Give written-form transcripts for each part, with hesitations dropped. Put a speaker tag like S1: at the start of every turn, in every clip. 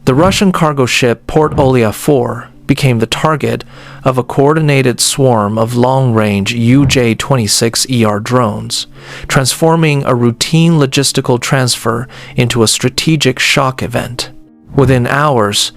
S1: The Russian cargo ship Port Olia 4 became the target of a coordinated swarm of long-range UJ-26ER drones, transforming a routine logistical transfer into a strategic shock event. Within hours,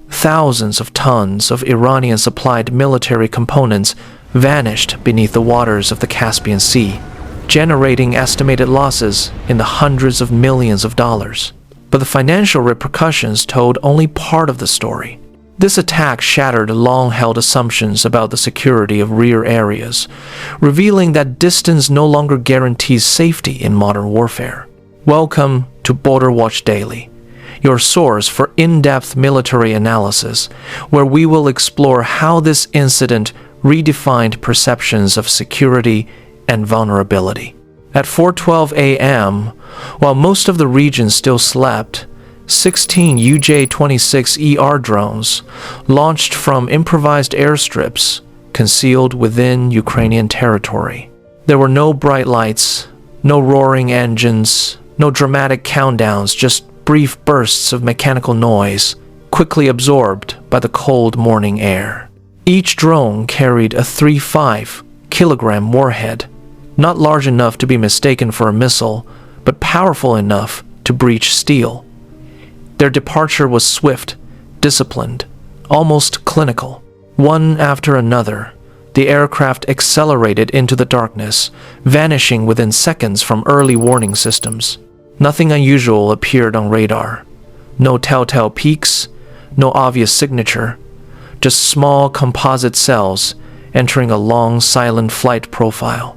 S1: thousands of tons of Iranian-supplied military components vanished beneath the waters of the Caspian Sea, generating estimated losses in the hundreds of millions of dollars. But the financial repercussions told only part of the story. This attack shattered long-held assumptions about the security of rear areas, revealing that distance no longer guarantees safety in modern warfare. Welcome to Border Watch Daily, your source for in-depth military analysis, where we will explore how this incident redefined perceptions of security and vulnerability. At 4:12 a.m., while most of the region still slept, 16 UJ-26ER drones launched from improvised airstrips concealed within Ukrainian territory. There were no bright lights, no roaring engines, no dramatic countdowns, just brief bursts of mechanical noise, quickly absorbed by the cold morning air. Each drone carried a 3.5 kilogram warhead, not large enough to be mistaken for a missile, but powerful enough to breach steel. Their departure was swift, disciplined, almost clinical. One after another, the aircraft accelerated into the darkness, vanishing within seconds from early warning systems. Nothing unusual appeared on radar. No telltale peaks, no obvious signature, just small composite cells entering a long, silent flight profile.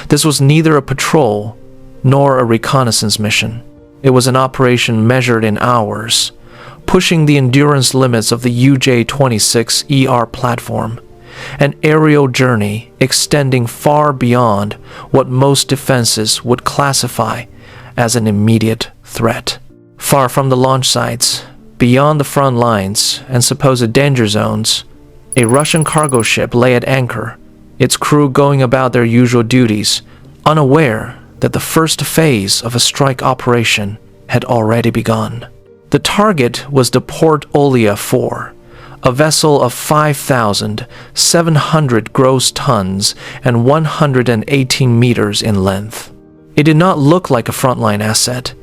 S1: This was neither a patrol nor a reconnaissance mission. It was an operation measured in hours, pushing the endurance limits of the UJ-26ER platform, an aerial journey extending far beyond what most defenses would classify as an immediate threat. Far from the launch sites, beyond the front lines and supposed danger zones, a Russian cargo ship lay at anchor, its crew going about their usual duties, unaware that the first phase of a strike operation had already begun. The target was the Port Olia 4, a vessel of 5,700 gross tons and 118 meters in length. It did not look like a frontline asset.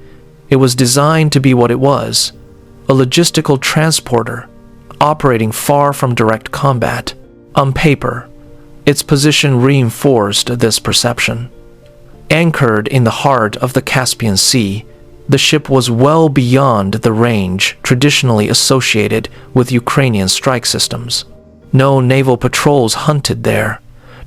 S1: It was designed to be what it was, a logistical transporter, operating far from direct combat. On paper, its position reinforced this perception. Anchored in the heart of the Caspian Sea, the ship was well beyond the range traditionally associated with Ukrainian strike systems. No naval patrols hunted there.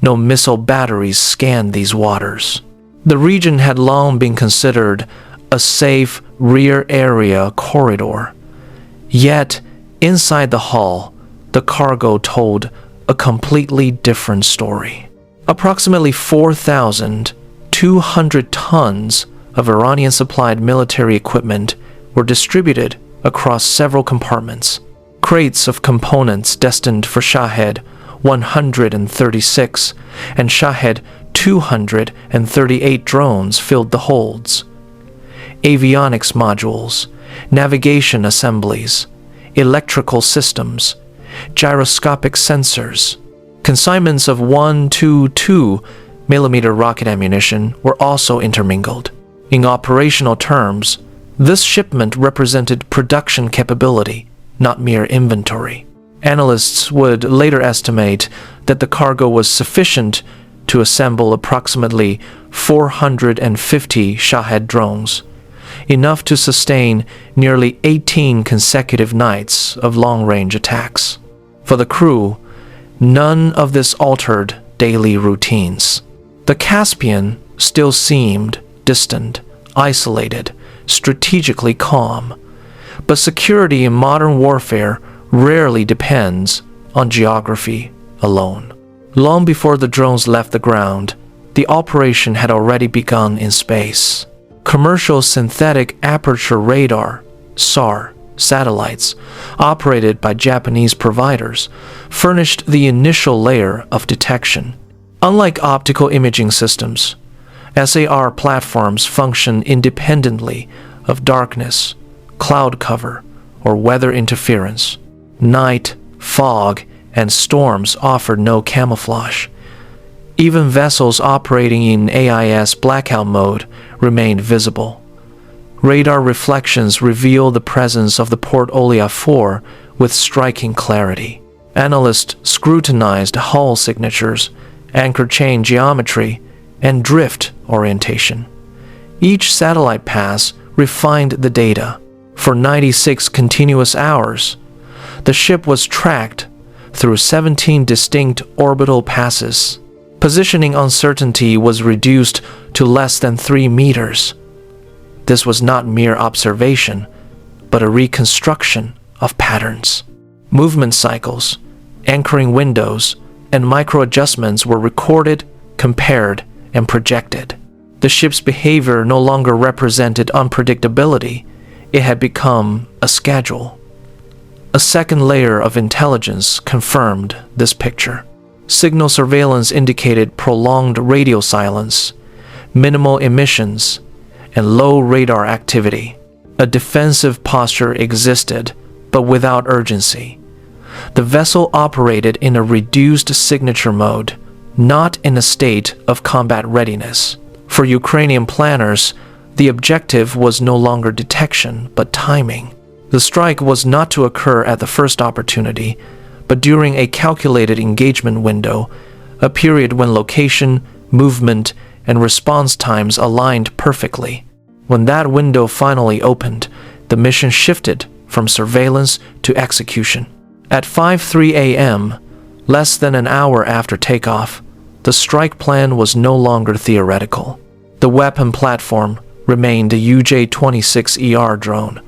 S1: No missile batteries scanned these waters. The region had long been considered a safe rear area corridor. Yet, inside the hull, the cargo told a completely different story. Approximately 4,200 tons of Iranian-supplied military equipment were distributed across several compartments. Crates of components destined for Shahed 136 and Shahed 238 drones filled the holds. Avionics modules, navigation assemblies, electrical systems, gyroscopic sensors, consignments of 122 millimeter rocket ammunition were also intermingled. In operational terms, this shipment represented production capability, not mere inventory. Analysts would later estimate that the cargo was sufficient to assemble approximately 450 Shahed drones, enough to sustain nearly 18 consecutive nights of long-range attacks. For the crew, none of this altered daily routines. The Caspian still seemed distant, isolated, strategically calm, but security in modern warfare rarely depends on geography alone. Long before the drones left the ground, the operation had already begun in space. Commercial synthetic aperture radar, SAR, satellites, operated by Japanese providers, furnished the initial layer of detection. Unlike optical imaging systems, SAR platforms function independently of darkness, cloud cover, or weather interference. Night, fog, and storms offered no camouflage. Even vessels operating in AIS blackout mode remained visible. Radar reflections reveal the presence of the Port Olia 4 with striking clarity. Analysts scrutinized hull signatures, anchor chain geometry, and drift orientation. Each satellite pass refined the data. For 96 continuous hours, the ship was tracked through 17 distinct orbital passes. Positioning uncertainty was reduced to less than 3 meters. This was not mere observation, but a reconstruction of patterns. Movement cycles, anchoring windows, and micro-adjustments were recorded, compared, and projected. The ship's behavior no longer represented unpredictability. It had become a schedule. A second layer of intelligence confirmed this picture. Signal surveillance indicated prolonged radio silence, minimal emissions, and low radar activity. A defensive posture existed, but without urgency. The vessel operated in a reduced signature mode, not in a state of combat readiness. For Ukrainian planners, the objective was no longer detection, but timing. The strike was not to occur at the first opportunity, but during a calculated engagement window, a period when location, movement, and response times aligned perfectly. When that window finally opened, the mission shifted from surveillance to execution. At 5:03 a.m., less than an hour after takeoff, the strike plan was no longer theoretical. The weapon platform remained the UJ-26ER drone,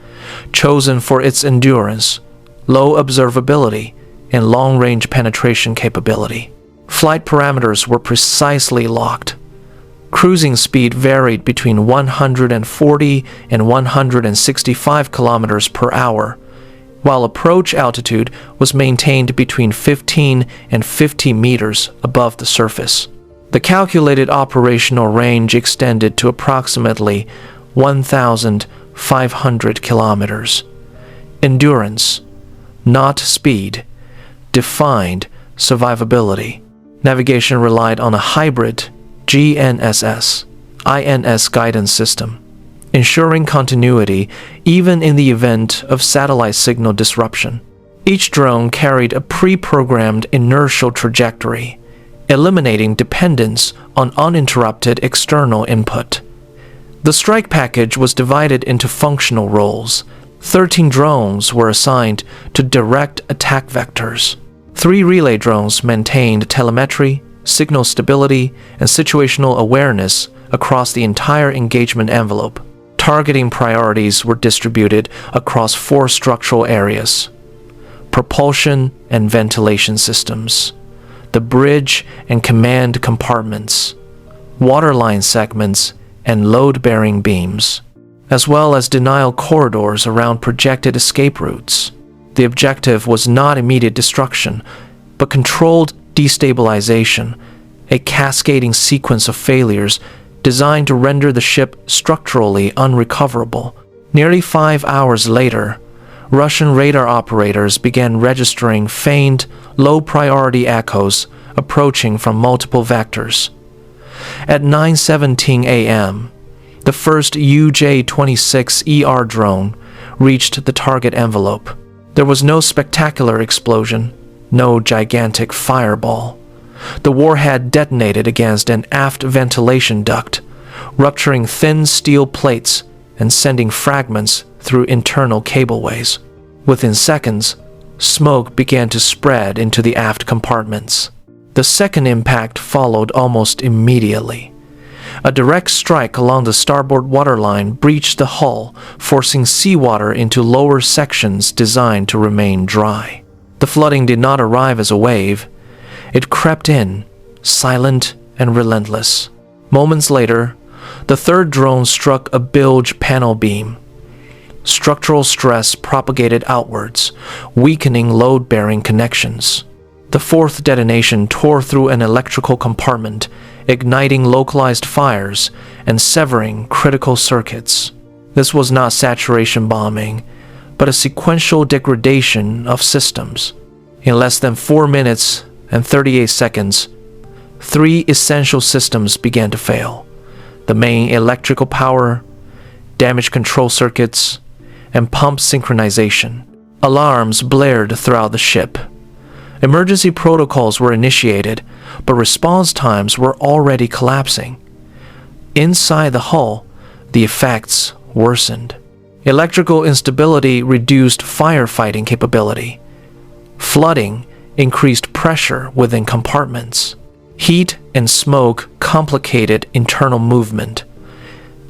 S1: chosen for its endurance, low observability, and long-range penetration capability. Flight parameters were precisely locked. Cruising speed varied between 140 and 165 kilometers per hour, while approach altitude was maintained between 15 and 50 meters above the surface. The calculated operational range extended to approximately 1,500 kilometers. Endurance, not speed, defined survivability. Navigation relied on a hybrid GNSS-INS guidance system, ensuring continuity even in the event of satellite signal disruption. Each drone carried a pre-programmed inertial trajectory, eliminating dependence on uninterrupted external input. The strike package was divided into functional roles. 13 drones were assigned to direct attack vectors. 3 relay drones maintained telemetry, signal stability, and situational awareness across the entire engagement envelope. Targeting priorities were distributed across 4 structural areas: propulsion and ventilation systems, the bridge and command compartments, waterline segments, and load-bearing beams, as well as denial corridors around projected escape routes. The objective was not immediate destruction, but controlled destabilization, a cascading sequence of failures designed to render the ship structurally unrecoverable. Nearly 5 hours later, Russian radar operators began registering faint, low-priority echoes approaching from multiple vectors. At 9:17 a.m., the first UJ-26ER drone reached the target envelope. There was no spectacular explosion, no gigantic fireball. The warhead detonated against an aft ventilation duct, rupturing thin steel plates and sending fragments through internal cableways. Within seconds, smoke began to spread into the aft compartments. The second impact followed almost immediately. A direct strike along the starboard waterline breached the hull, forcing seawater into lower sections designed to remain dry. The flooding did not arrive as a wave. It crept in, silent and relentless. Moments later, the third drone struck a bilge panel beam. Structural stress propagated outwards, weakening load-bearing connections. The fourth detonation tore through an electrical compartment, igniting localized fires and severing critical circuits. This was not saturation bombing, but a sequential degradation of systems. In less than 4 minutes and 38 seconds, 3 essential systems began to fail: the main electrical power, damage control circuits, and pump synchronization. Alarms blared throughout the ship. Emergency protocols were initiated, but response times were already collapsing. Inside the hull, the effects worsened. Electrical instability reduced firefighting capability. Flooding increased pressure within compartments. Heat and smoke complicated internal movement.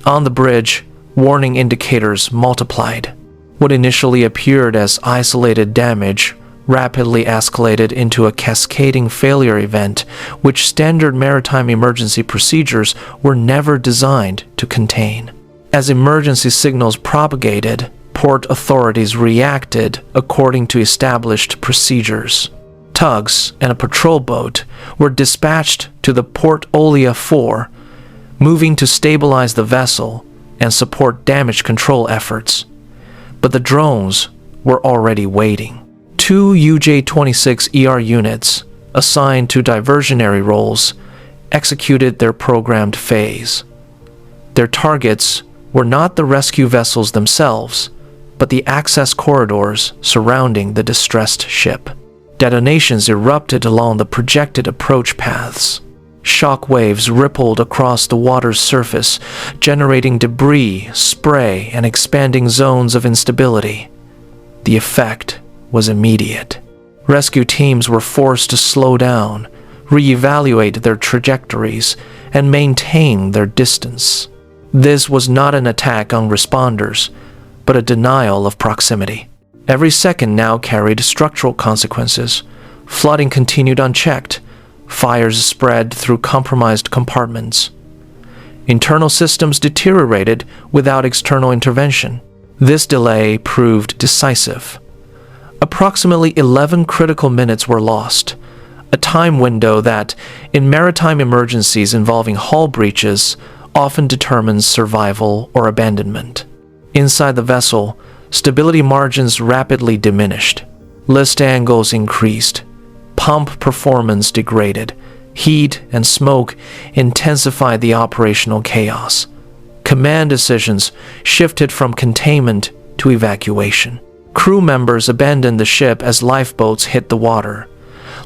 S1: On the bridge, warning indicators multiplied. What initially appeared as isolated damage rapidly escalated into a cascading failure event which standard maritime emergency procedures were never designed to contain. As emergency signals propagated, port authorities reacted according to established procedures. Tugs and a patrol boat were dispatched to the Port Olia 4, moving to stabilize the vessel and support damage control efforts. But the drones were already waiting. 2 UJ-26ER units, assigned to diversionary roles, executed their programmed phase. Their targets were not the rescue vessels themselves, but the access corridors surrounding the distressed ship. Detonations erupted along the projected approach paths. Shock waves rippled across the water's surface, generating debris, spray, and expanding zones of instability. The effect was immediate. Rescue teams were forced to slow down, reevaluate their trajectories, and maintain their distance. This was not an attack on responders, but a denial of proximity. Every second now carried structural consequences. Flooding continued unchecked. Fires spread through compromised compartments. Internal systems deteriorated without external intervention. This delay proved decisive. Approximately 11 critical minutes were lost, a time window that, in maritime emergencies involving hull breaches, often determines survival or abandonment. Inside the vessel, stability margins rapidly diminished. List angles increased. Pump performance degraded. Heat and smoke intensified the operational chaos. Command decisions shifted from containment to evacuation. Crew members abandoned the ship as lifeboats hit the water,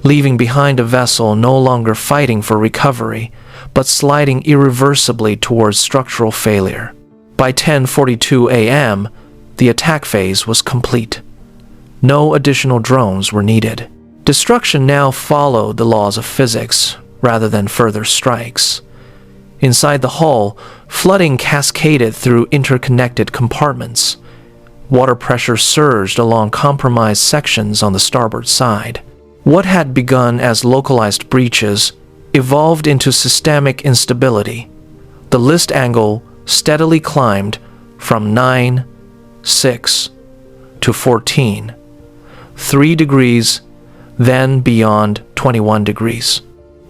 S1: leaving behind a vessel no longer fighting for recovery, but sliding irreversibly towards structural failure. By 10:42 a.m., the attack phase was complete. No additional drones were needed. Destruction now followed the laws of physics rather than further strikes. Inside the hull, flooding cascaded through interconnected compartments. Water pressure surged along compromised sections on the starboard side. What had begun as localized breaches evolved into systemic instability. The list angle steadily climbed from 9, 6 to 14, 3 degrees, then beyond 21 degrees.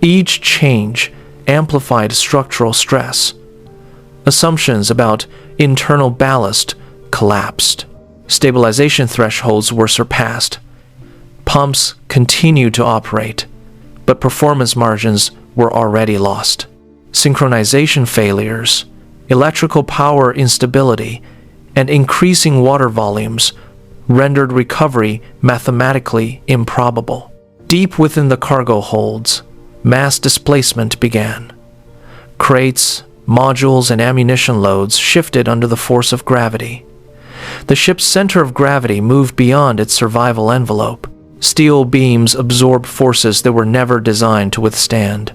S1: Each change amplified structural stress. Assumptions about internal ballast collapsed. Stabilization thresholds were surpassed. Pumps continued to operate, but performance margins were already lost. Synchronization failures, electrical power instability, and increasing water volumes rendered recovery mathematically improbable. Deep within the cargo holds, mass displacement began. Crates, modules, and ammunition loads shifted under the force of gravity. The ship's center of gravity moved beyond its survival envelope. Steel beams absorbed forces that were never designed to withstand.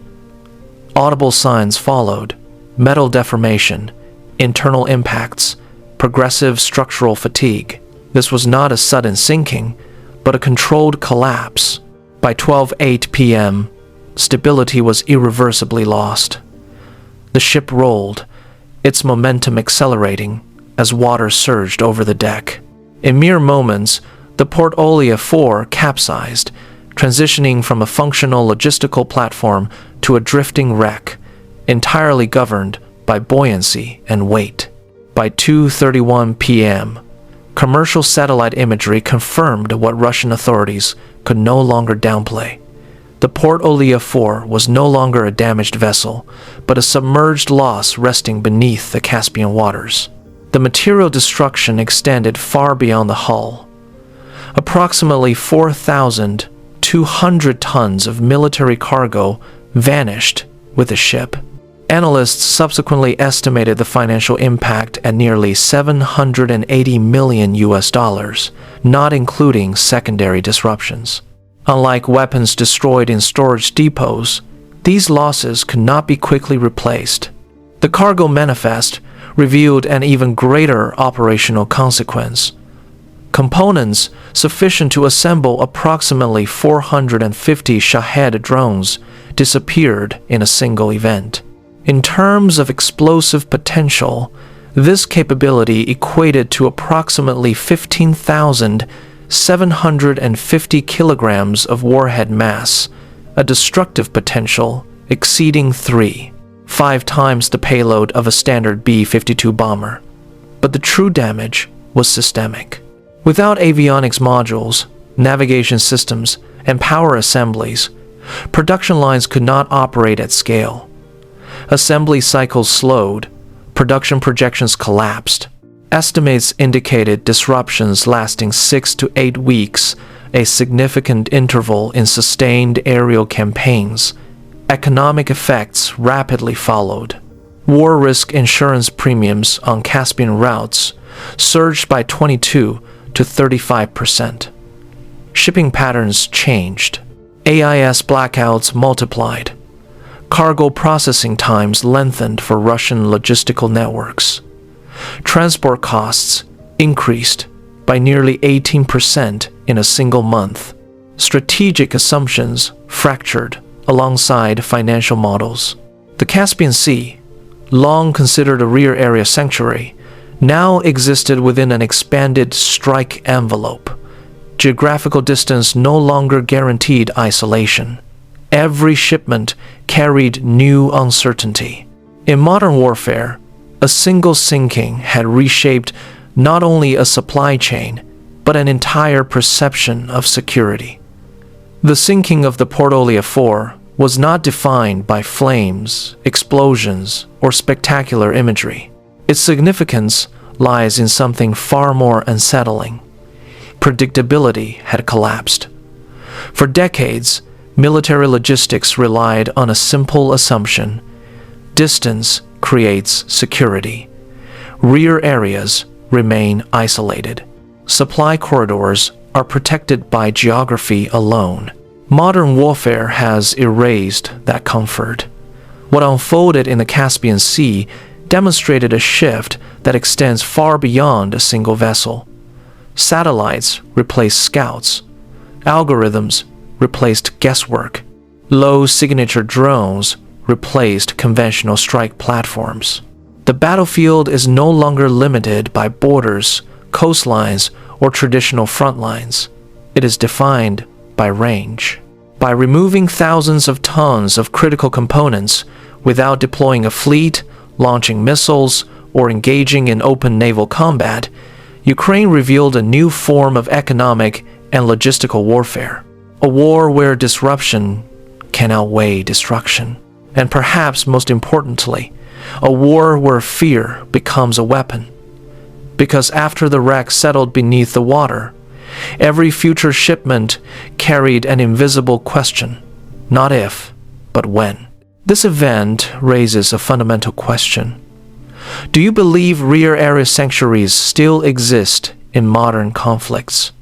S1: Audible signs followed: metal deformation, internal impacts, progressive structural fatigue. This was not a sudden sinking, but a controlled collapse. By 12:08 p.m., stability was irreversibly lost. The ship rolled, its momentum accelerating as water surged over the deck. In mere moments, the Port Olia 4 capsized, transitioning from a functional logistical platform to a drifting wreck, entirely governed by buoyancy and weight. By 2:31 p.m., commercial satellite imagery confirmed what Russian authorities could no longer downplay. The Port Olia 4 was no longer a damaged vessel, but a submerged loss resting beneath the Caspian waters. The material destruction extended far beyond the hull. Approximately 4,200 tons of military cargo vanished with the ship. Analysts subsequently estimated the financial impact at nearly $780 million, not including secondary disruptions. Unlike weapons destroyed in storage depots, these losses could not be quickly replaced. The cargo manifest revealed an even greater operational consequence. Components sufficient to assemble approximately 450 Shahed drones disappeared in a single event. In terms of explosive potential, this capability equated to approximately 15,750 kilograms of warhead mass, a destructive potential exceeding 5 times the payload of a standard B-52 bomber. But the true damage was systemic. Without avionics modules, navigation systems, and power assemblies, production lines could not operate at scale. Assembly cycles slowed, production projections collapsed. Estimates indicated disruptions lasting 6 to 8 weeks, a significant interval in sustained aerial campaigns. Economic effects rapidly followed. War risk insurance premiums on Caspian routes surged by 22 to 35%. Shipping patterns changed. AIS blackouts multiplied. Cargo processing times lengthened for Russian logistical networks. Transport costs increased by nearly 18% in a single month. Strategic assumptions fractured alongside financial models. The Caspian Sea, long considered a rear area sanctuary, now existed within an expanded strike envelope. Geographical distance no longer guaranteed isolation. Every shipment carried new uncertainty. In modern warfare, a single sinking had reshaped not only a supply chain, but an entire perception of security. The sinking of the Port Olia 4 was not defined by flames, explosions, or spectacular imagery. Its significance lies in something far more unsettling. Predictability had collapsed. For decades, military logistics relied on a simple assumption: distance creates security. Rear areas remain isolated. Supply corridors are protected by geography alone. Modern warfare has erased that comfort. What unfolded in the Caspian Sea demonstrated a shift that extends far beyond a single vessel. Satellites replaced scouts. Algorithms replaced guesswork. Low-signature drones replaced conventional strike platforms. The battlefield is no longer limited by borders, coastlines, or traditional front lines. It is defined by range. By removing thousands of tons of critical components without deploying a fleet, launching missiles, or engaging in open naval combat, Ukraine revealed a new form of economic and logistical warfare. A war where disruption can outweigh destruction. And perhaps most importantly, a war where fear becomes a weapon. Because after the wreck settled beneath the water, every future shipment carried an invisible question, not if, but when. This event raises a fundamental question. Do you believe rear area sanctuaries still exist in modern conflicts?